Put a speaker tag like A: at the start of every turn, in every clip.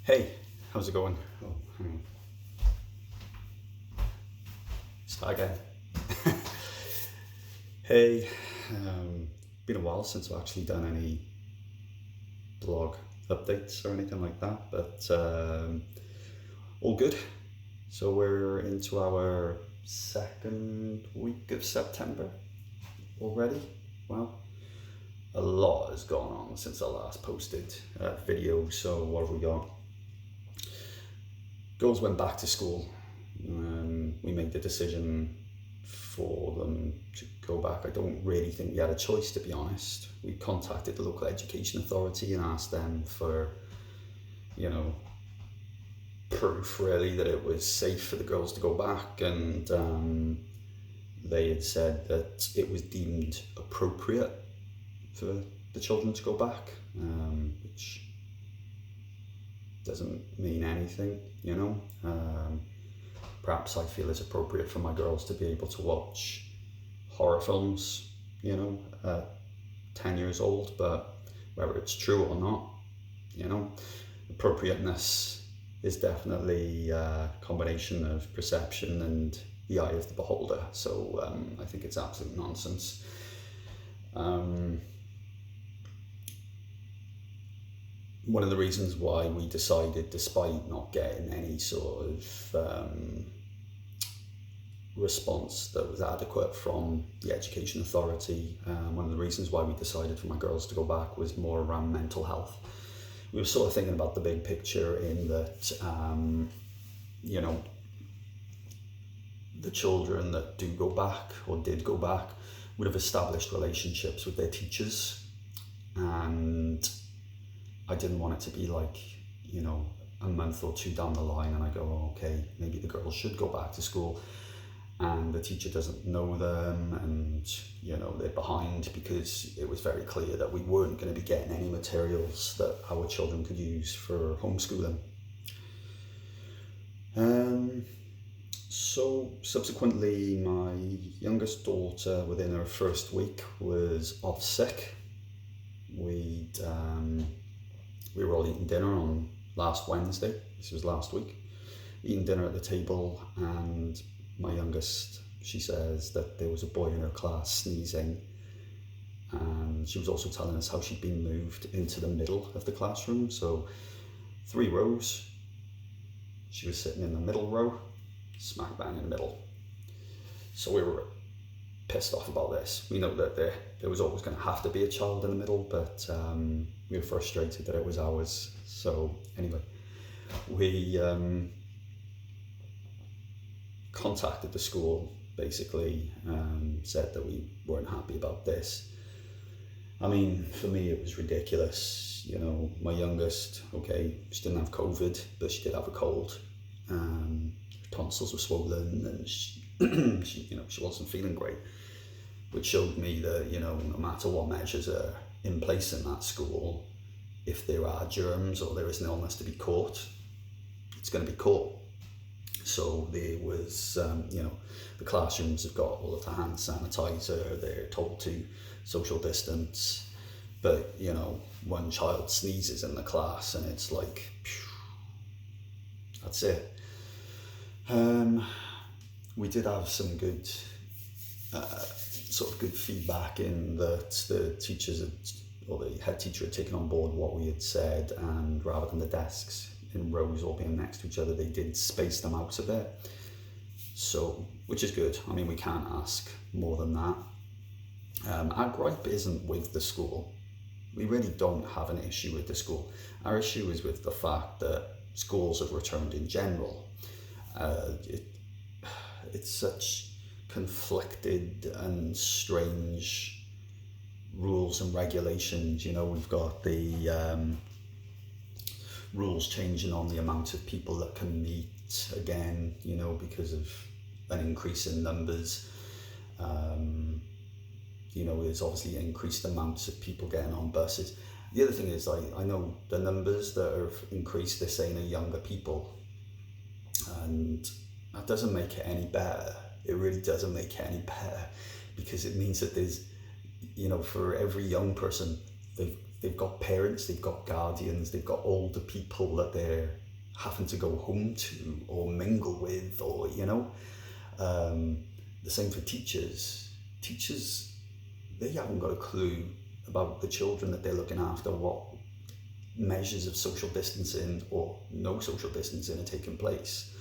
A: Hey, how's it going? Oh, hang on. Start again. Hey, been a while since I've actually done any blog updates or anything like that, but all good. So we're into our second week of September already. Wow, a lot has gone on since I last posted a video. So what have we got? Girls went back to school. We made the decision for them to go back. I don't really think we had a choice, to be honest. We contacted the local education authority and asked them for, you know, proof really that it was safe for the girls to go back, and they had said that it was deemed appropriate for the children to go back, which doesn't mean anything, you know. Perhaps I feel it's appropriate for my girls to be able to watch horror films, you know, at 10 years old, but whether it's true or not, you know, appropriateness is definitely a combination of perception and the eye of the beholder. So I think it's absolute nonsense. One of the reasons why we decided, despite not getting any sort of response that was adequate from the education authority, one of the reasons why we decided for my girls to go back was more around mental health. We were sort of thinking about the big picture in that, you know, the children that do go back or did go back would have established relationships with their teachers, and I didn't want it to be like, you know, a month or two down the line and I go, oh, okay, maybe the girls should go back to school and the teacher doesn't know them and, you know, they're behind, because it was very clear that we weren't going to be getting any materials that our children could use for homeschooling. So subsequently, my youngest daughter, within her first week, was off sick. We were all eating dinner on last Wednesday. This was last week. Eating dinner at the table, and my youngest, she says that there was a boy in her class sneezing, and she was also telling us how she'd been moved into the middle of the classroom. So 3 rows, she was sitting in the middle row, smack bang in the middle. So we were pissed off about this. We know that there was always going to have to be a child in the middle, but we were frustrated that it was ours. So anyway, we contacted the school, basically, said that we weren't happy about this. I mean, for me, it was ridiculous. You know, my youngest, okay, she didn't have COVID, but she did have a cold. Her tonsils were swollen, and she wasn't feeling great, which showed me that, you know, no matter what measures are in place in that school, if there are germs or there is an illness to be caught, it's going to be caught. So there was, you know, the classrooms have got all of the hand sanitizer, they're told to social distance, but, you know, one child sneezes in the class and it's like, phew, that's it. We did have some good, sort of good feedback in that the teachers or the head teacher had taken on board what we had said, and rather than the desks in rows all being next to each other, they did space them out a bit. So, which is good. I mean, we can't ask more than that. Our gripe isn't with the school. We really don't have an issue with the school. Our issue is with the fact that schools have returned in general. It's such conflicted and strange rules and regulations. You know, we've got the rules changing on the amount of people that can meet again, you know, because of an increase in numbers. You know, there's obviously increased amounts of people getting on buses. The other thing is, I know the numbers that have increased, they're saying are younger people, and that doesn't make it any better. It really doesn't make it any better, because it means that there's, you know, for every young person, they've got parents, they've got guardians, they've got older people that they're having to go home to or mingle with, or the same for teachers. Teachers, they haven't got a clue about the children that they're looking after, what measures of social distancing or no social distancing are taking place.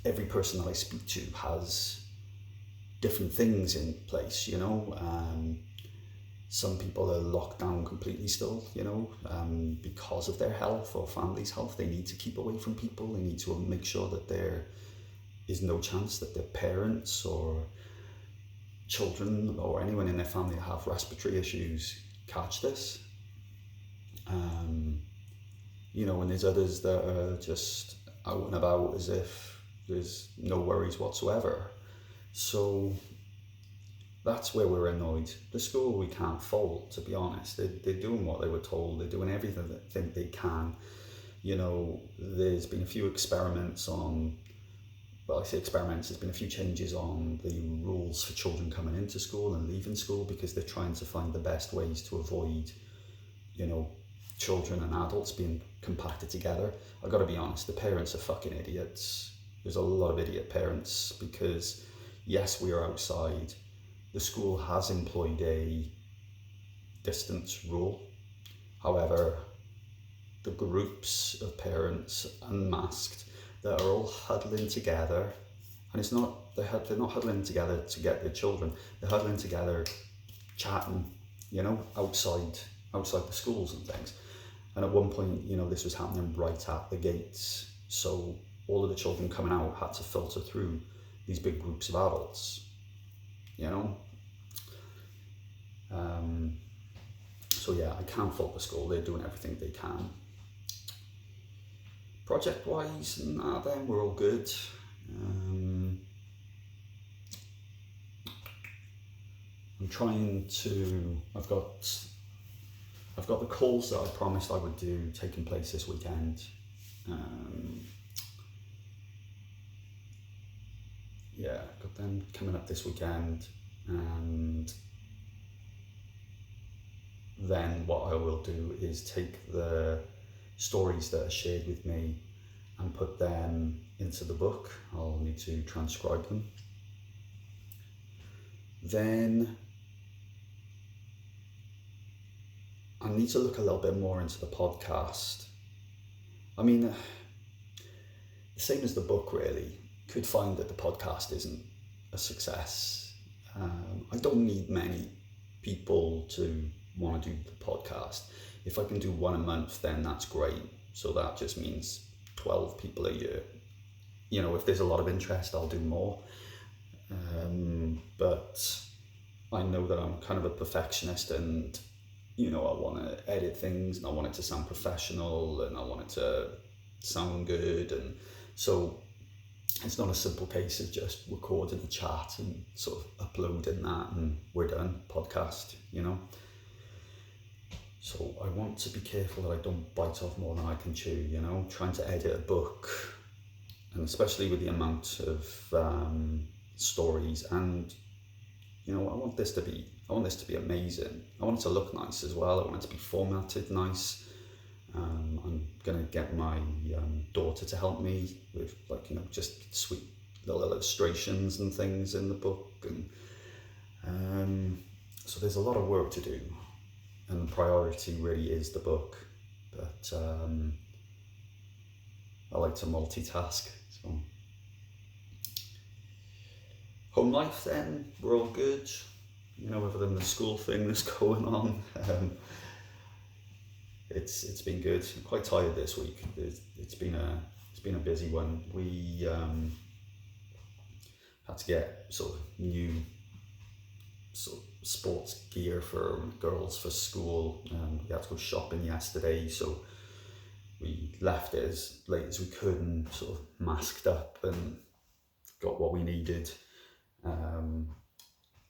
A: Every person that I speak to has different things in place, some people are locked down completely still, because of their health or family's health. They need to keep away from people. They need to make sure that there is no chance that their parents or children or anyone in their family that have respiratory issues catch this. And there's others that are just out and about as if there's no worries whatsoever. So that's where we're annoyed. The school we can't fault, to be honest. They're doing what they were told. They're doing everything that think they can. There's been a few experiments on, well, I say experiments, there's been a few changes on the rules for children coming into school and leaving school, because they're trying to find the best ways to avoid, children and adults being compacted together. I've got to be honest, the parents are fucking idiots. There's a lot of idiot parents, because yes, we are outside. The school has employed a distance rule. However, the groups of parents unmasked that are all huddling together, and it's not, they're not huddling together to get their children, they're huddling together, chatting, outside the schools and things. And at one point, this was happening right at the gates. So all of the children coming out had to filter through these big groups of adults, So yeah, I can't fault the school. They're doing everything they can. Project-wise, then we're all good. I'm trying to, I've got the calls that I promised I would do taking place this weekend. Got them coming up this weekend, and then what I will do is take the stories that are shared with me and put them into the book. I'll need to transcribe them. Then I need to look a little bit more into the podcast. I mean, the same as the book, really. Could find that the podcast isn't a success. I don't need many people to want to do the podcast. If I can do one a month, then that's great. So that just means 12 people a year. If there's a lot of interest, I'll do more. But I know that I'm kind of a perfectionist, and I want to edit things, and I want it to sound professional, and I want it to sound good, and so it's not a simple case of just recording a chat and sort of uploading that and we're done, podcast, So I want to be careful that I don't bite off more than I can chew, trying to edit a book, and especially with the amount of stories, and I want this to be amazing. I want it to look nice as well. I want it to be formatted nice. I'm gonna get my daughter to help me with just sweet little illustrations and things in the book, and so there's a lot of work to do, and the priority really is the book. But I like to multitask. So home life, then we're all good, other than the school thing that's going on. It's been good. I'm quite tired this week. It's been a busy one. We had to get sort of new sort of sports gear for girls for school, and we had to go shopping yesterday, so we left it as late as we could and sort of masked up and got what we needed.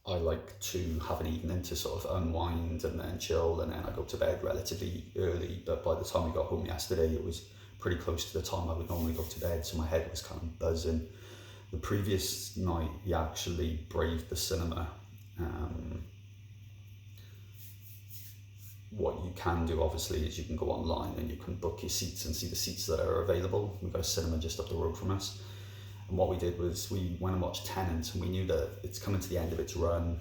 A: I like to have an evening to sort of unwind and then chill, and then I go to bed relatively early, but by the time we got home yesterday, it was pretty close to the time I would normally go to bed, so my head was kind of buzzing. The previous night, we actually braved the cinema. what you can do, obviously, is you can go online and you can book your seats and see the seats that are available. We've got a cinema just up the road from us. And what we did was we went and watched Tenet, and we knew that it's coming to the end of its run.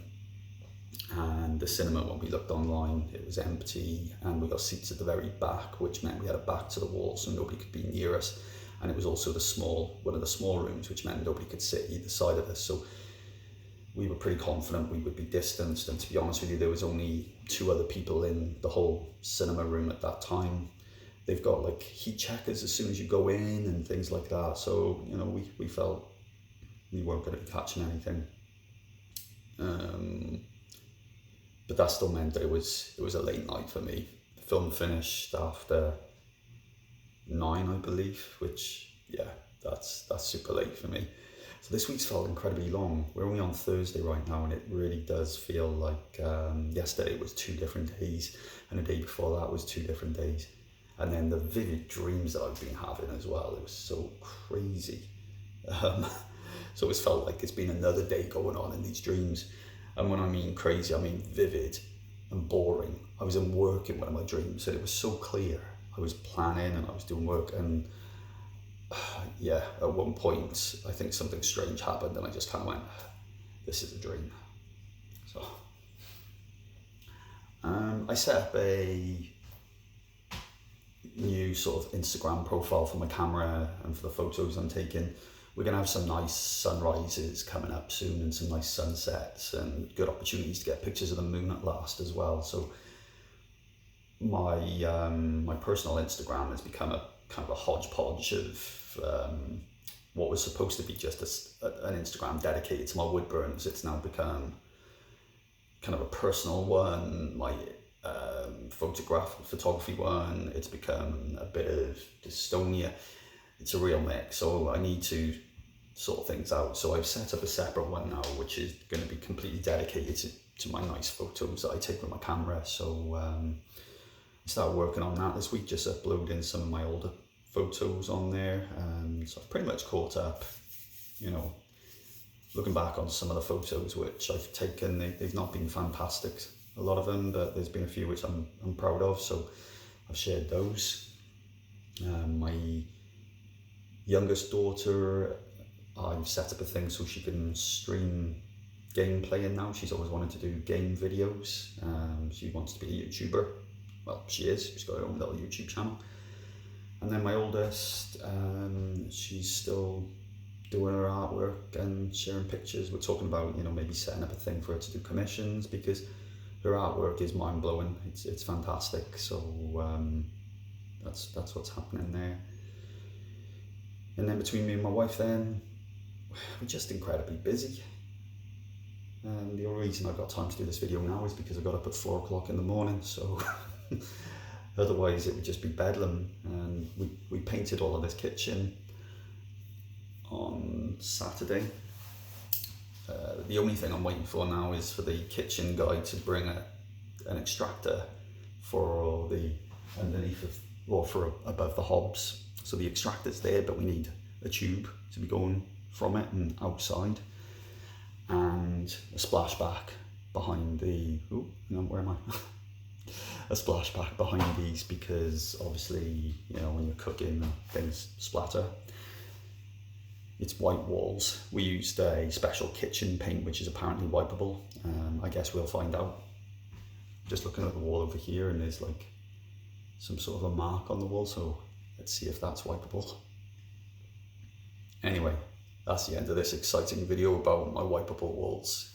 A: And the cinema, when we looked online, it was empty, and we got seats at the very back, which meant we had a back to the wall so nobody could be near us. And it was also one of the small rooms, which meant nobody could sit either side of us. So we were pretty confident we would be distanced. And to be honest with you, there was only 2 other people in the whole cinema room at that time. They've got like heat checkers as soon as you go in and things like that. So, you know, we felt we weren't going to be catching anything. But that still meant that it was a late night for me. The film finished after 9, I believe, which, yeah, that's super late for me. So this week's felt incredibly long. We're only on Thursday right now, and it really does feel like yesterday was 2 different days, and the day before that was 2 different days. And then the vivid dreams that I've been having as well, it was so crazy. So it's felt like it's been another day going on in these dreams. And when I mean crazy, I mean vivid and boring. I was in work in one of my dreams, and it was so clear. I was planning and I was doing work, and yeah, at one point I think something strange happened, and I just kind of went, this is a dream. So I set up a new sort of Instagram profile for my camera and for the photos I'm taking. We're going to have some nice sunrises coming up soon, and some nice sunsets, and good opportunities to get pictures of the moon at last as well. So my my personal Instagram has become a kind of a hodgepodge of what was supposed to be just an Instagram dedicated to my wood burns. It's now become kind of a personal one, my photography one. It's become a bit of Dystonia. It's a real mix, so I need to sort things out. So I've set up a separate one now, which is going to be completely dedicated to my nice photos that I take with my camera. So I started working on that this week, just uploading some of my older photos on there. So I've pretty much caught up, you know, looking back on some of the photos which I've taken. They've not been fantastic, a lot of them, but there's been a few which I'm proud of, so I've shared those. My youngest daughter, I've set up a thing so she can stream gameplay in now. She's always wanted to do game videos. She wants to be a YouTuber. Well, she is. She's got her own little YouTube channel. And then my oldest, she's still doing her artwork and sharing pictures. We're talking about, you know, maybe setting up a thing for her to do commissions, because her artwork is mind-blowing. It's fantastic. So that's what's happening there. And then between me and my wife, then we're just incredibly busy. And the only reason I've got time to do this video now is because I got up at 4 o'clock in the morning. So otherwise it would just be bedlam. And we painted all of this kitchen on Saturday. The only thing I'm waiting for now is for the kitchen guy to bring an extractor for the underneath of, or for above the hobs. So the extractor's there, but we need a tube to be going from it and outside, and a splashback behind the, oh, hang on, where am I? A splashback behind these, because obviously, you know, when you're cooking things splatter. It's white walls. We used a special kitchen paint which is apparently wipeable. I guess we'll find out. Just looking at the wall over here, and there's like some sort of a mark on the wall, so let's see if that's wipeable. Anyway, that's the end of this exciting video about my wipeable walls.